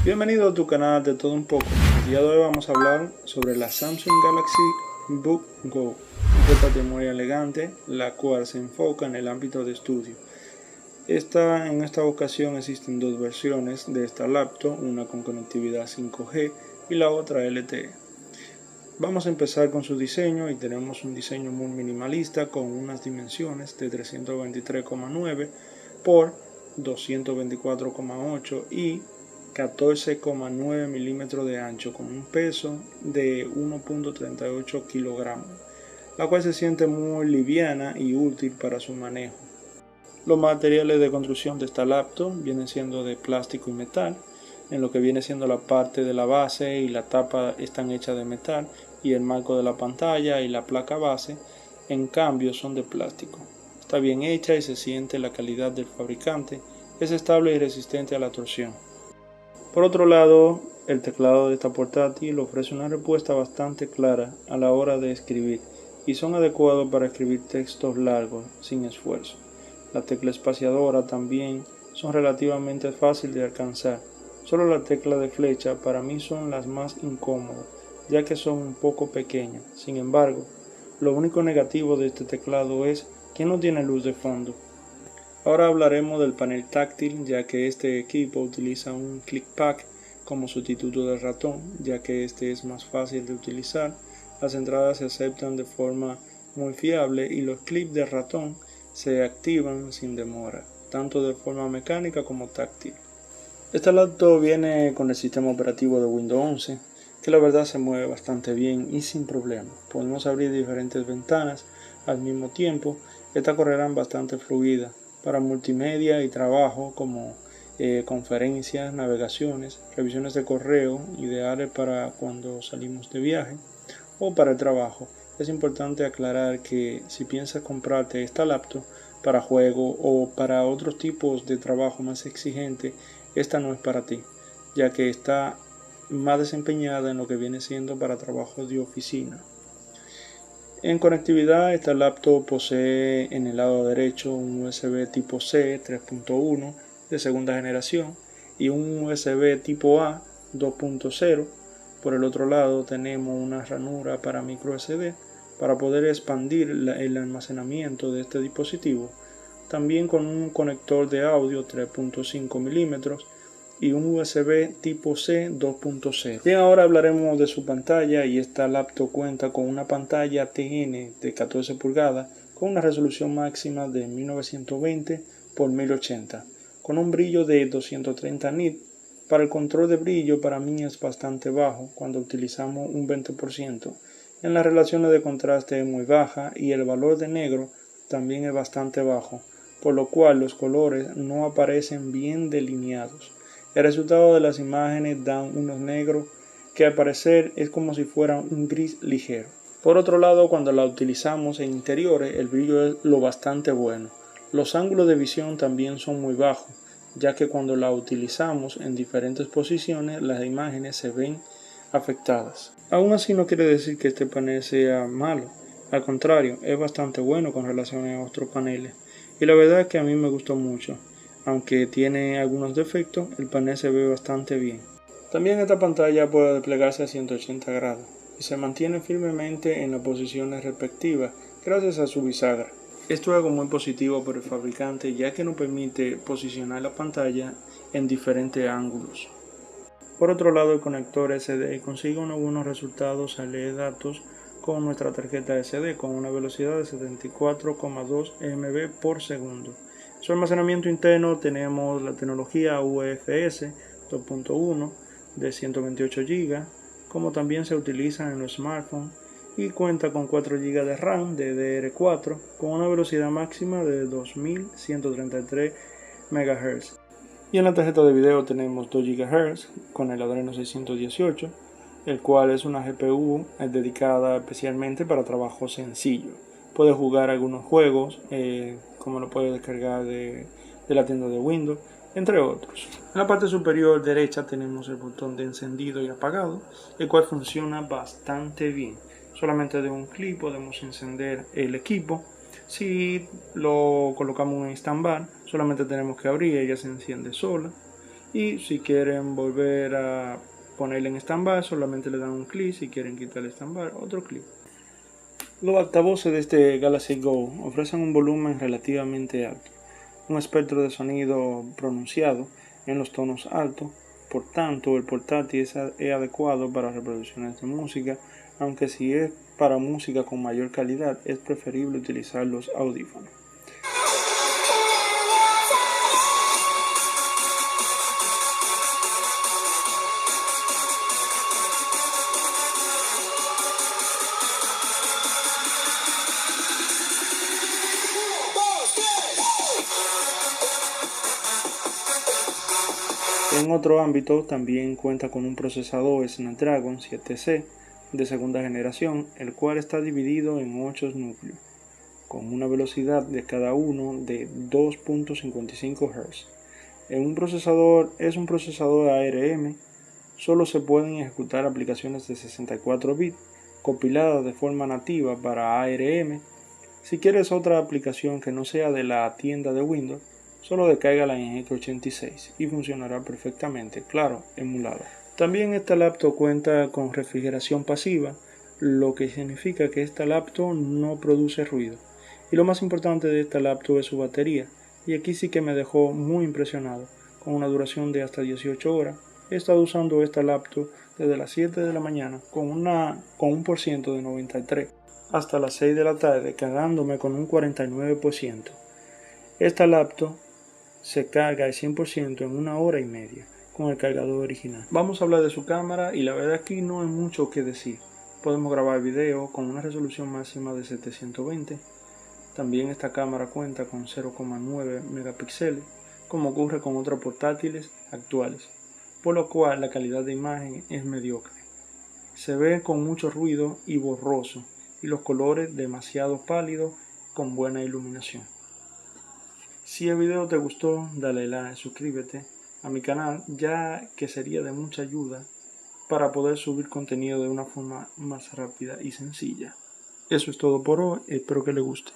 Bienvenido a tu canal de todo un poco. El día de hoy vamos a hablar sobre la Samsung Galaxy Book Go, un portátil muy elegante, la cual se enfoca en el ámbito de estudio. En esta ocasión existen dos versiones de esta laptop, una con conectividad 5G y la otra LTE. Vamos a empezar con su diseño y tenemos un diseño muy minimalista con unas dimensiones de 323,9 por 224,8 y 14,9 milímetros de ancho con un peso de 1.38 kilogramos, la cual se siente muy liviana y útil para su manejo. Los materiales de construcción de esta laptop vienen siendo de plástico y metal, en lo que viene siendo la parte de la base y la tapa están hechas de metal y el marco de la pantalla y la placa base en cambio son de plástico. Está bien hecha y se siente la calidad del fabricante, es estable y resistente a la torsión. Por otro lado, el teclado de esta portátil ofrece una respuesta bastante clara a la hora de escribir y son adecuados para escribir textos largos sin esfuerzo. La tecla espaciadora también son relativamente fáciles de alcanzar. Solo la tecla de flecha para mí son las más incómodas, ya que son un poco pequeñas. Sin embargo, lo único negativo de este teclado es que no tiene luz de fondo. Ahora hablaremos del panel táctil, ya que este equipo utiliza un ClickPad como sustituto del ratón, ya que este es más fácil de utilizar. Las entradas se aceptan de forma muy fiable y los clips de ratón se activan sin demora, tanto de forma mecánica como táctil. Esta laptop viene con el sistema operativo de Windows 11, que la verdad se mueve bastante bien y sin problema. Podemos abrir diferentes ventanas al mismo tiempo, estas correrán bastante fluida para multimedia y trabajo como conferencias, navegaciones, revisiones de correo, ideales para cuando salimos de viaje o para el trabajo. Es importante aclarar que si piensas comprarte esta laptop para juego o para otros tipos de trabajo más exigente, esta no es para ti, ya que está más desempeñada en lo que viene siendo para trabajos de oficina. En conectividad, esta laptop posee en el lado derecho un USB tipo C 3.1 de segunda generación y un USB tipo A 2.0. Por el otro lado tenemos una ranura para micro SD para poder expandir el almacenamiento de este dispositivo, también con un conector de audio 3.5 milímetros y un USB tipo C 2.0. Bien, ahora hablaremos de su pantalla y esta laptop cuenta con una pantalla TN de 14 pulgadas con una resolución máxima de 1920 x 1080 con un brillo de 230 nits. Para el control de brillo para mí es bastante bajo cuando utilizamos un 20%. En las relaciones de contraste es muy baja y el valor de negro también es bastante bajo, por lo cual los colores no aparecen bien delineados. El resultado de las imágenes dan unos negros que al parecer es como si fueran un gris ligero. Por otro lado, cuando la utilizamos en interiores, el brillo es lo bastante bueno. Los ángulos de visión también son muy bajos, ya que cuando la utilizamos en diferentes posiciones, las imágenes se ven afectadas. Aún así no quiere decir que este panel sea malo, al contrario, es bastante bueno con relación a otros paneles, y la verdad es que a mí me gustó mucho. Aunque tiene algunos defectos, el panel se ve bastante bien. También esta pantalla puede desplegarse a 180 grados y se mantiene firmemente en las posiciones respectivas gracias a su bisagra. Esto es algo muy positivo por el fabricante, ya que nos permite posicionar la pantalla en diferentes ángulos. Por otro lado, el conector SD consigue unos buenos resultados al leer datos con nuestra tarjeta SD con una velocidad de 74,2 MB por segundo. Su almacenamiento interno tenemos la tecnología UFS 2.1 de 128 GB, como también se utiliza en los smartphones, y cuenta con 4 GB de RAM DDR4 con una velocidad máxima de 2133 MHz. Y en la tarjeta de video tenemos 2 GHz con el Adreno 618, el cual es una GPU dedicada especialmente para trabajo sencillo. Puede jugar algunos juegos, como lo puede descargar de la tienda de Windows, entre otros. En la parte superior derecha tenemos el botón de encendido y apagado, el cual funciona bastante bien. Solamente de un clic podemos encender el equipo. Si lo colocamos en stand-by, solamente tenemos que abrir, ella se enciende sola. y si quieren volver a ponerle en stand-by solamente le dan un clic, si quieren quitarle stand-by otro clic. Los altavoces de este Galaxy Go ofrecen un volumen relativamente alto, un espectro de sonido pronunciado en los tonos altos, por tanto el portátil es adecuado para reproducciones de música, aunque si es para música con mayor calidad es preferible utilizar los audífonos. En otro ámbito, también cuenta con un procesador Snapdragon 7C de segunda generación, el cual está dividido en 8 núcleos, con una velocidad de cada uno de 2.55 Hz. Es un procesador ARM, solo se pueden ejecutar aplicaciones de 64 bits, compiladas de forma nativa para ARM. Si quieres otra aplicación que no sea de la tienda de Windows, solo descárgala en x86 y funcionará perfectamente, claro, emulada. También esta laptop cuenta con refrigeración pasiva, lo que significa que esta laptop no produce ruido. Y lo más importante de esta laptop es su batería, y aquí sí que me dejó muy impresionado, con una duración de hasta 18 horas. He estado usando esta laptop desde las 7 de la mañana con un porciento de 93 hasta las 6 de la tarde cargándome con un 49%. Esta laptop se carga al 100% en 1 hora y media con el cargador original. Vamos a hablar de su cámara y la verdad aquí no hay mucho que decir. Podemos grabar video con una resolución máxima de 720. También esta cámara cuenta con 0,9 megapíxeles, como ocurre con otros portátiles actuales, por lo cual la calidad de imagen es mediocre. Se ve con mucho ruido y borroso, y los colores demasiado pálidos con buena iluminación. Si el video te gustó, dale like, suscríbete a mi canal, ya que sería de mucha ayuda para poder subir contenido de una forma más rápida y sencilla. Eso es todo por hoy, espero que les guste.